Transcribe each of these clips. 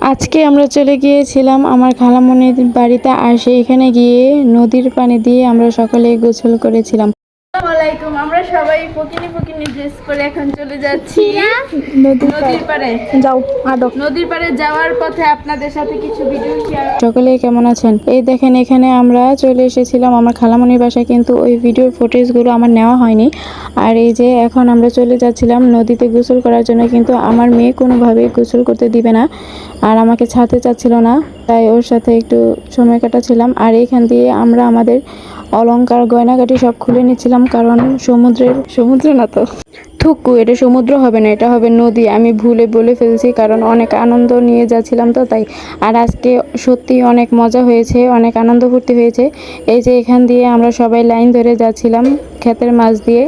আজকে আমরা চলে গিয়েছিলাম আমার খালামণির বাড়িতে, আর সেইখানে গিয়ে নদীর পানি দিয়ে আমরা সকলে গোসল করেছিলাম। আসসালামাইকুম। আমরা সবাই ফকিনি ফকিনি ড্রেস পরে এখন চলে যাচ্ছি নদীর পাড়ে। যাও আডো। নদীর পাড়ে যাওয়ার পথে আপনাদের সাথে কিছু ভিডিও শেয়ার। সকলে কেমন আছেন? এই দেখেন, এখানে আমরা চলে এসেছিলাম আমার খালামণির বাসায়, কিন্তু ওই ভিডিওর ফুটেজগুলো আমার নেওয়া হয়নি। আর এই যে এখন আমরা চলে যাচ্ছিলাম নদীতে গোসল করার জন্য, কিন্তু আমার মেয়ে কোনোভাবেই গোসল করতে দিবে না আর আমাকে ছাড়তে চাচ্ছিল না, তাই ওর সাথে একটু সময় কাটাচ্ছিলাম। আর এইখান দিয়ে আমরা আমাদের অলংকার গয়নাগাটি সব খুলে নিচ্ছিলাম, কারণ সমুদ্র না তো থুকু, এটা সমুদ্র হবে না, এটা হবে নদী। আমি ভুলে বলে ফেলছি, কারণ অনেক আনন্দ নিয়ে যাচ্ছিলাম তো তাই। আর আজকে সত্যি অনেক মজা হয়েছে, অনেক আনন্দ ফুর্তি হয়েছে। এই যে এখান দিয়ে আমরা সবাই লাইন ধরে যাচ্ছিলাম ক্ষেতের মাঝ দিয়ে,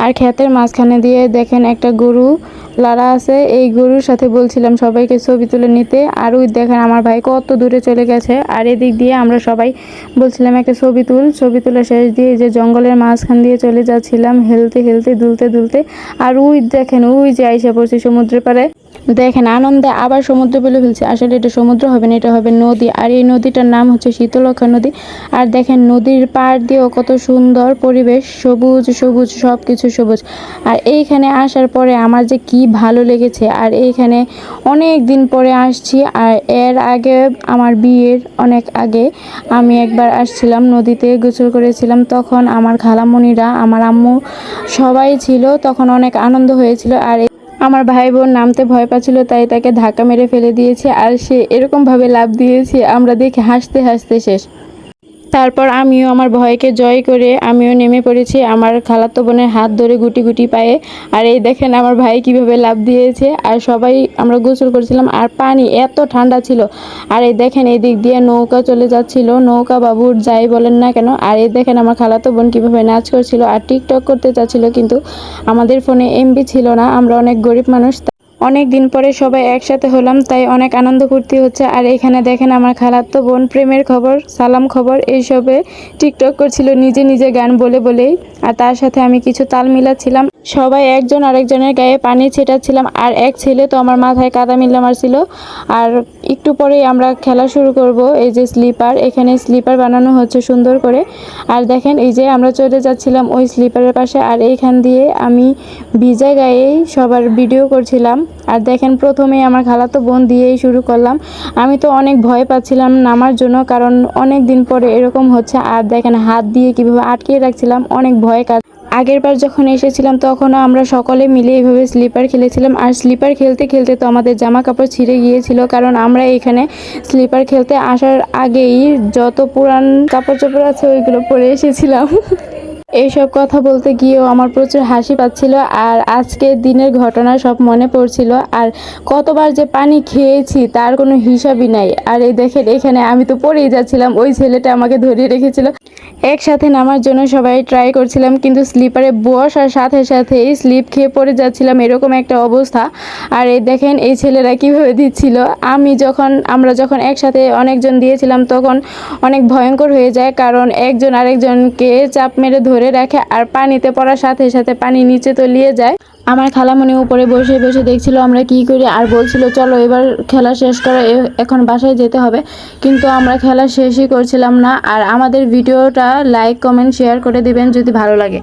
আর ক্ষেতের মাঝখানে দিয়ে দেখেন একটা গরু লাড়া আছে। এই গরুর সাথে বলছিলাম সবাইকে ছবি তুলে নিতে, আর ওই দেখেন আমার ভাই কত দূরে চলে গেছে। আর এদিক দিয়ে আমরা সবাই বলছিলাম একটা ছবি তোলা শেষ দিয়ে যে জঙ্গলের মাঝখান দিয়ে চলে যাচ্ছিলাম হেলতে হেলতে দুলতে দুলতে। আর ওই দেখেন ওই যে আইসা পড়ছি সমুদ্রের পাড়ে। দেখেন আনন্দে আবার সমুদ্র বলে ফেলছে, আসলে এটা সমুদ্র হবে না, এটা হবে নদী। আর এই নদীটার নাম হচ্ছে শীতলক্ষা নদী। আর দেখেন নদীর পাড় দিয়েও কত সুন্দর পরিবেশ, সবুজ সবুজ সব কিছু সবুজ। আর এইখানে আসার পরে আমার যে কি ভালো লেগেছে। আর এইখানে অনেক দিন পরে আসছি, আর এর আগে আমার বিয়ের অনেক আগে আমি একবার আসছিলাম, নদীতে গোসল করেছিলাম। তখন আমার খালামণিরা, আমার আম্মু সবাই ছিল, তখন অনেক আনন্দ হয়েছিল। আর আমার ভাই বোন নামতে ভয় পাচ্ছিল, তাই তাকে ধাক্কা মেরে ফেলে দিয়েছে, আর সে এরকমভাবে লাফ দিয়েছে আমরা দেখে হাসতে হাসতে শেষ। তারপর আমিও আমার ভয়কে জয় করে আমিও নেমে পড়েছি আমার খালাতো বোনের হাত ধরে গুটি গুটি পায়ে। আর এই দেখেন আমার ভাই কিভাবে লাফ দিয়েছে। আর সবাই আমরা গোসল করছিলাম, আর পানি এত ঠান্ডা ছিল। আর এই দেখেন এই দিক দিয়ে নৌকা চলে যাচ্ছিল, নৌকা বাবুর যাই বলেন না কেন। আর এই দেখেন আমার খালাতো বোন কিভাবে নাচ করছিল আর টিকটক করতে চাচ্ছিল, কিন্তু আমাদের ফোনে এমবি ছিল না, আমরা অনেক গরিব মানুষ। অনেক দিন পরে সবাই একসাথে হলাম, তাই অনেক আনন্দ ফুর্তি হচ্ছে। আর এখানে দেখেন আমার খালাতো বোন প্রেমের খবর, সালাম খবর এইসবে টিকটক করছিল নিজে নিজে গান বলে বলেই। আর তার সাথে আমি কিছু তাল মিলাচ্ছিলাম, সবাই একজন আরেকজনের গায়ে পানি ছেটাচ্ছিলাম। আর এক ছেলে তো আমার মাথায় কাদা মিলা মারছিল। আর একটু পরেই আমরা খেলা শুরু করব। এই যে স্লিপার, এখানে স্লিপার বানানো হচ্ছে সুন্দর করে। আর দেখেন এই যে আমরা চলে যাচ্ছিলাম ওই স্লিপারের পাশে, আর এইখান দিয়ে আমি ভিজা গায়েই সবার ভিডিও করছিলাম। আর দেখেন প্রথমেই আমার খালাতো বোন দিয়েই শুরু করলাম। আমি তো অনেক ভয় পাচ্ছিলাম নামার জন্য, কারণ অনেক দিন পরে এরকম হচ্ছে। আর দেখেন হাত দিয়ে কিভাবে আটকিয়ে রাখছিলাম, অনেক ভয় কাজ। আগের বার যখন এসেছিলাম তখনও আমরা সকলে মিলে এইভাবে স্লিপার খেলেছিলাম। আর স্লিপার খেলতে খেলতে তো আমাদের জামা কাপড় ছিঁড়ে গিয়েছিল, কারণ আমরা এখানে স্লিপার খেলতে আসার আগেই যত পুরান কাপড় চোপড় আছে ওইগুলো পরে এসেছিলাম। এইসব কথা বলতে গিয়েও আমার প্রচুর হাসি পাচ্ছিল, আর আজকের দিনের ঘটনা সব মনে পড়ছিল। আর কতবার যে পানি খেয়েছি তার কোনো হিসাবই নাই। আর এই দেখেন এখানে আমি তো পড়েই যাচ্ছিলাম, ওই ছেলেটা আমাকে ধরিয়ে রেখেছিল। একসাথে নামার জন্য সবাই ট্রাই করছিলাম, কিন্তু স্লিপারে বসার সাথে সাথেই স্লিপ খেয়ে পড়ে যাচ্ছিলাম, এরকম একটা অবস্থা। আর এই দেখেন এই ছেলেরা কীভাবে দিচ্ছিল। আমরা যখন একসাথে অনেকজন দিয়েছিলাম তখন অনেক ভয়ঙ্কর হয়ে যায়, কারণ একজন আরেকজনকে চাপ মেরে ধরে রাখে, আর পানিতে পড়ার সাথে সাথে পানি নিচে তলিয়ে যায়। আমার খালামণি উপরে বসে বসে দেখছিল আমরা কি করি, আর বলছিল চলো এবার খেলা শেষ করো, এখন বাসায় যেতে হবে। কিন্তু আমরা খেলা শেষই করছিলাম না। আর আমাদের ভিডিওটা লাইক কমেন্ট শেয়ার করে দিবেন যদি ভালো লাগে।